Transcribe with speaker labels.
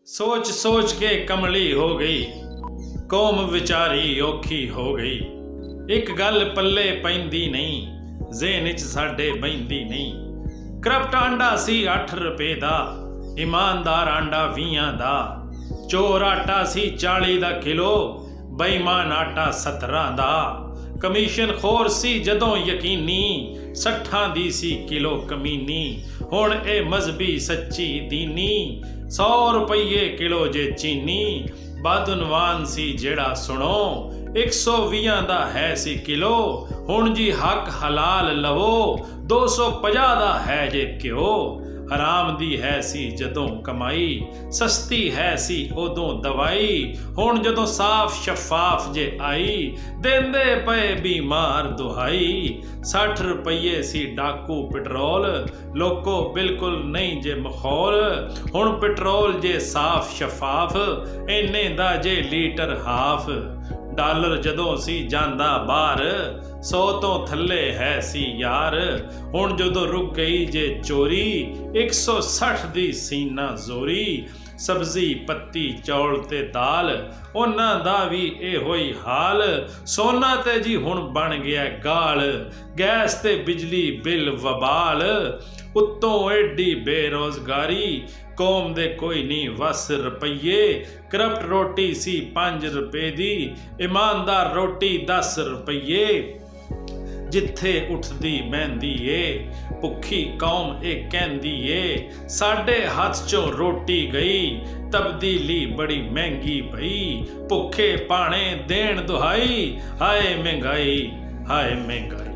Speaker 1: सोच सोच के कमली हो गई, कौम विचारी औखी हो गई। एक गल पल्ले पैंदी नहीं, ज़हन च साडे बहिंदी नहीं। करप्ट आंडा सी 8 रुपए दा, ईमानदार आंडा 20 दा। चोर आटा सी 40 दा किलो, बेईमान आटा 17 दा। कमीशन खोर सी जदों यकीनी, 60 दी सी किलो कमीनी। हुण ए मजहबी सच्ची दीनी, 100 रुपये किलो जे चीनी। बदउनवान सी जेड़ा सुनो, 120 दा है सी किलो। हुण जी हक हलाल लवो, 250 दा है जे घ्यो। हराम दी है सी जदों कमाई, सस्ती है सी उदों दवाई। हुण जदों साफ शफाफ जे आई, देंदे पे बीमार दुहाई। 60 रुपये सी डाकू पेट्रोल, लोको बिल्कुल नहीं जे मखौल। हुण पेट्रोल जे साफ शफाफ, इन्ने दा जे लीटर हाफ। डॉलर जदों सी जांदा बाहर, 100 तो थल्ले है सी यार। हुण जदों रुक गई जे चोरी, 160 दी सीना जोरी। सब्जी पत्ती चौल ते दाल, उन्हां दा भी इहो ही हाल। सोना ते जी हुण बन गया गाल, गैस ते बिजली बिल वबाल। उत्तों एडी बेरोजगारी, कौम दे कोई नहीं वस रुपये। करप्ट रोटी सी 5 रुपए दी, ईमानदार रोटी 10 रुपये। जिथे उठदी बहंदी ए, भुखी कौम ए कहंदी ए। साडे हाथ चों रोटी गई, तब्दीली बड़ी महंगी पई। भुखे पाने देण दुहाई, हाय महंगाई हाय महंगाई।